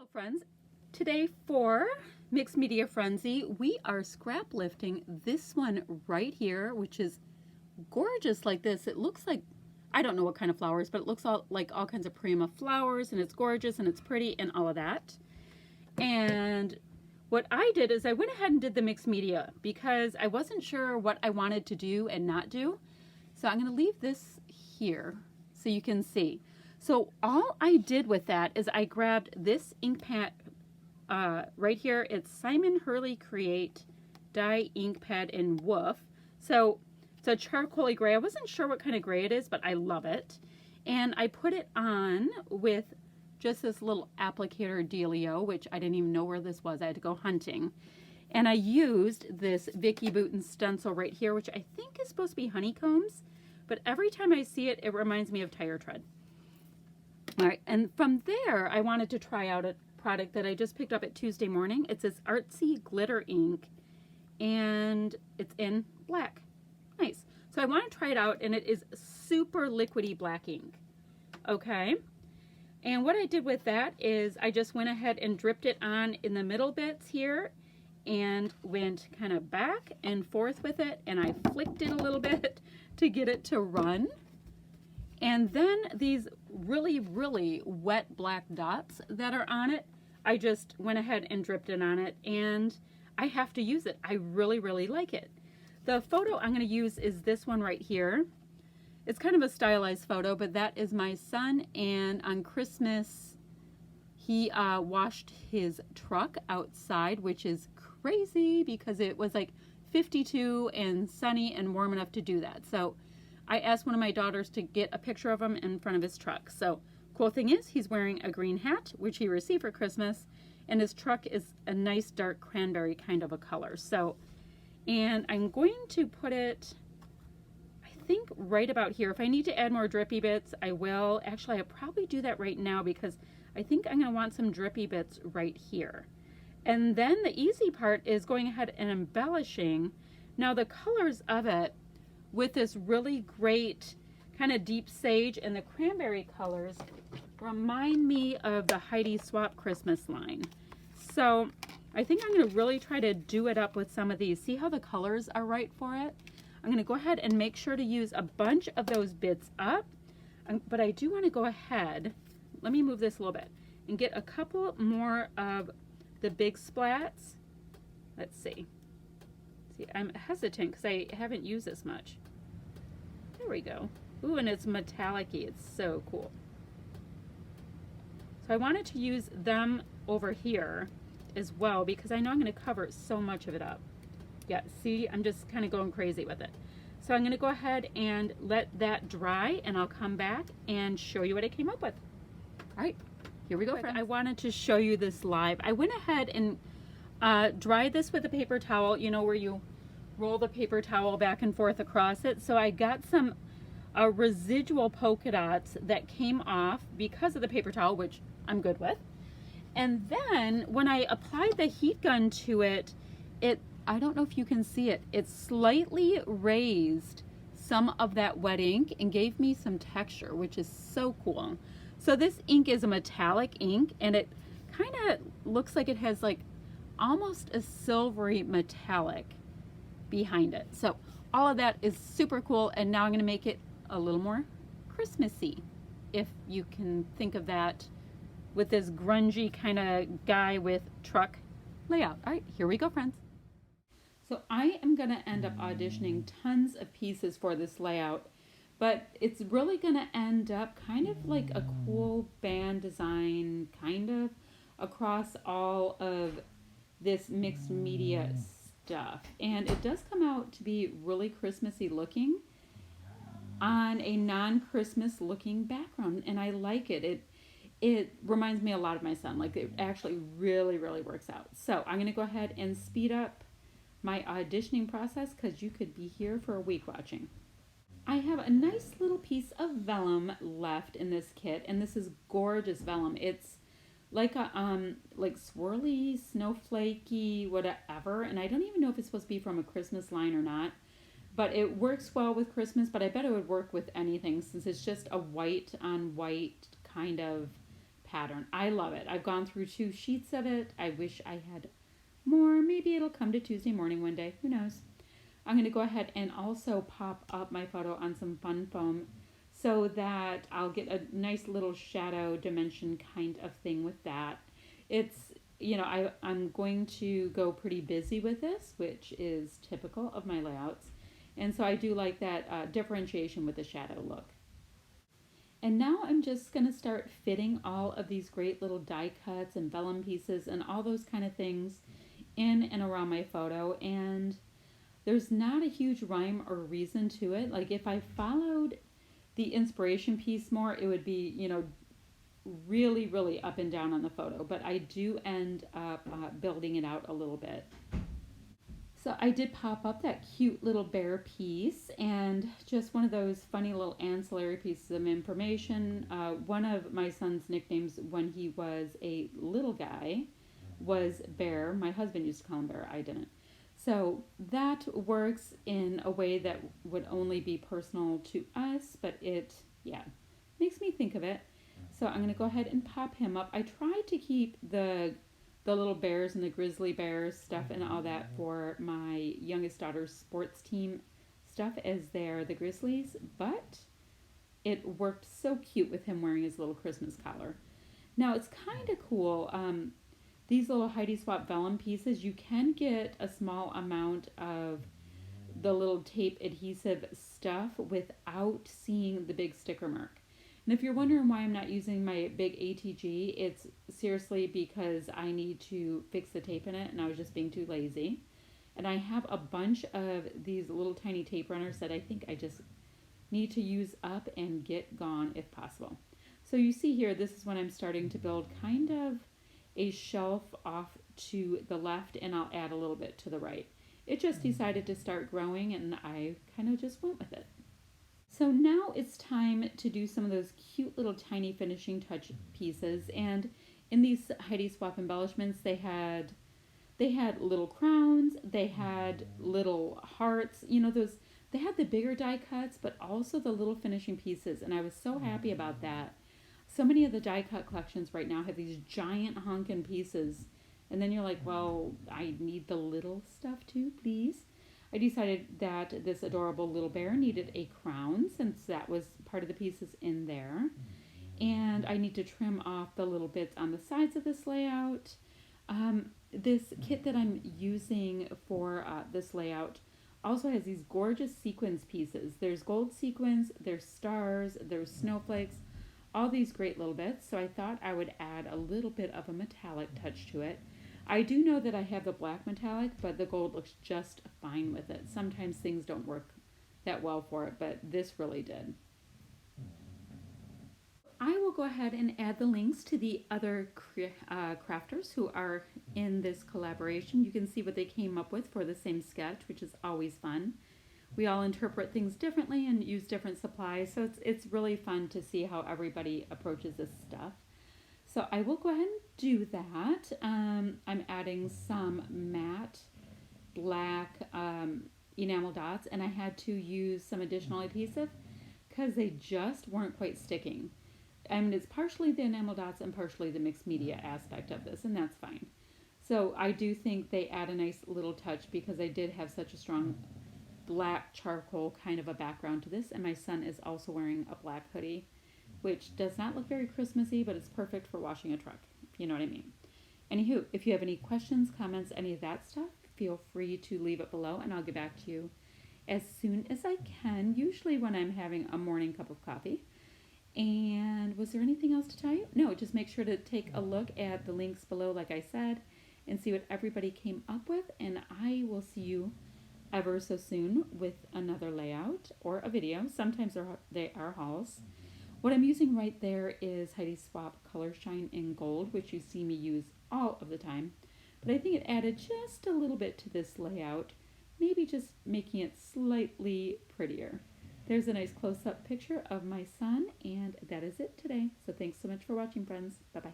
Hello friends, today for Mixed Media Frenzy we are scrap lifting this one right here, which is gorgeous like this. It looks like, I don't know what kind of flowers, but it looks like all kinds of Prima flowers, and it's gorgeous and it's pretty and all of that. And what I did is I went ahead and did the mixed media because I wasn't sure what I wanted to do and not do. So I'm going to leave this here so you can see. So all I did with that is I grabbed this ink pad right here. It's Simon Hurley Create Dye Ink Pad in Woof. So it's a charcoaly gray. I wasn't sure what kind of gray it is, but I love it. And I put it on with just this little applicator dealio, which I didn't even know where this was. I had to go hunting. And I used this Vicki Boutin stencil right here, which I think is supposed to be honeycombs. But every time I see it, it reminds me of tire tread. All right, and from there, I wanted to try out a product that I just picked up at Tuesday morning. It's this Artsy Glitter Ink, and it's in black. Nice. So I want to try it out, and it is super liquidy black ink. Okay. And what I did with that is I just went ahead and dripped it on in the middle bits here and went kind of back and forth with it, and I flicked it a little bit to get it to run. And then these really, really wet black dots that are on it, I just went ahead and dripped it on it, and I have to use it. I really, really like it. The photo I'm going to use is this one right here. It's kind of a stylized photo, but that is my son, and on Christmas he washed his truck outside, which is crazy because it was like 52 and sunny and warm enough to do that. So I asked one of my daughters to get a picture of him in front of his truck. So cool thing is he's wearing a green hat, which he received for Christmas, and his truck is a nice dark cranberry kind of a color. So, and I'm going to put it, I think, right about here. If I need to add more drippy bits, I will. Actually, I'll probably do that right now because I think I'm going to want some drippy bits right here. And then the easy part is going ahead and embellishing. Now the colors of it with this really great kind of deep sage and the cranberry colors remind me of the Heidi Swapp Christmas line. So I think I'm going to really try to do it up with some of these. See how the colors are right for it? I'm going to go ahead and make sure to use a bunch of those bits up. But I do want to go ahead, let me move this a little bit, and get a couple more of the big splats. Let's see. See, I'm hesitant because I haven't used this much. There we go. Ooh, and it's metallic-y. It's so cool. So I wanted to use them over here as well because I know I'm going to cover so much of it up. Yeah, see, I'm just kind of going crazy with it. So I'm going to go ahead and let that dry, and I'll come back and show you what I came up with. All right, here we go, friends. I wanted to show you this live. I went ahead and dried this with a paper towel, you know, where you roll the paper towel back and forth across it. So I got some residual polka dots that came off because of the paper towel, which I'm good with. And then when I applied the heat gun to it, I don't know if you can see it, it slightly raised some of that wet ink and gave me some texture, which is so cool. So this ink is a metallic ink, and it kind of looks like it has like almost a silvery metallic behind it. So all of that is super cool, and now I'm going to make it a little more Christmassy, if you can think of that, with this grungy kind of guy with truck layout. All right, here we go, friends. So I am going to end up auditioning tons of pieces for this layout, but it's really going to end up kind of like a cool band design kind of across all of this mixed media stuff. And it does come out to be really Christmassy looking on a non-Christmas looking background, and I like it. It reminds me a lot of my son. Like, it actually really, really works out. So I'm going to go ahead and speed up my auditioning process because you could be here for a week watching. I have a nice little piece of vellum left in this kit, and this is gorgeous vellum. It's like a like swirly, snowflakey, whatever, and I don't even know if it's supposed to be from a Christmas line or not, but it works well with Christmas, but I bet it would work with anything since it's just a white on white kind of pattern. I love it. I've gone through 2 sheets of it. I wish I had more. Maybe it'll come to Tuesday morning one day. Who knows? I'm going to go ahead and also pop up my photo on some fun foam so that I'll get a nice little shadow dimension kind of thing with that. It's, I'm going to go pretty busy with this, which is typical of my layouts. And so I do like that differentiation with the shadow look. And now I'm just going to start fitting all of these great little die cuts and vellum pieces and all those kind of things in and around my photo. And there's not a huge rhyme or reason to it. Like if I followed the inspiration piece more, it would be, really, really up and down on the photo. But I do end up building it out a little bit. So I did pop up that cute little bear piece and just one of those funny little ancillary pieces of information. One of my son's nicknames when he was a little guy was Bear. My husband used to call him Bear. I didn't. So that works in a way that would only be personal to us, but it makes me think of it. So I'm going to go ahead and pop him up. I tried to keep the little bears and the grizzly bears stuff and all that for my youngest daughter's sports team stuff as they're the Grizzlies, but it worked so cute with him wearing his little Christmas collar. Now it's kind of cool. These little Heidi Swapp vellum pieces, you can get a small amount of the little tape adhesive stuff without seeing the big sticker mark. And if you're wondering why I'm not using my big ATG, it's seriously because I need to fix the tape in it and I was just being too lazy. And I have a bunch of these little tiny tape runners that I think I just need to use up and get gone if possible. So you see here, this is when I'm starting to build kind of a shelf off to the left, and I'll add a little bit to the right. It just decided to start growing and I kind of just went with it. So now it's time to do some of those cute little tiny finishing touch pieces. And in these Heidi Swapp embellishments, they had little crowns, they had little hearts, they had the bigger die cuts, but also the little finishing pieces. And I was so happy about that. So many of the die cut collections right now have these giant honkin' pieces. And then you're like, well, I need the little stuff too, please. I decided that this adorable little bear needed a crown since that was part of the pieces in there. And I need to trim off the little bits on the sides of this layout. This kit that I'm using for this layout also has these gorgeous sequins pieces. There's gold sequins, there's stars, there's snowflakes, all these great little bits. So I thought I would add a little bit of a metallic touch to it. I do know that I have the black metallic, but the gold looks just fine with it. Sometimes things don't work that well for it, but this really did. I will go ahead and add the links to the other crafters who are in this collaboration. You can see what they came up with for the same sketch, which is always fun. We all interpret things differently and use different supplies, so it's really fun to see how everybody approaches this stuff. So I will go ahead and do that. I'm adding some matte black enamel dots, and I had to use some additional adhesive because they just weren't quite sticking. I mean, it's partially the enamel dots and partially the mixed media aspect of this, and that's fine. So I do think they add a nice little touch because I did have such a strong black charcoal kind of a background to this, and my son is also wearing a black hoodie, which does not look very Christmassy, but it's perfect for washing a truck, if you know what I mean. Anywho, if you have any questions, comments, any of that stuff, feel free to leave it below, and I'll get back to you as soon as I can, usually when I'm having a morning cup of coffee. And was there anything else to tell you? No, just make sure to take a look at the links below, like I said, and see what everybody came up with, and I will see you ever so soon with another layout or a video. Sometimes they are hauls. What I'm using right there is Heidi Swapp Color Shine in Gold, which you see me use all of the time. But I think it added just a little bit to this layout, maybe just making it slightly prettier. There's a nice close-up picture of my son, and that is it today. So thanks so much for watching, friends. Bye-bye.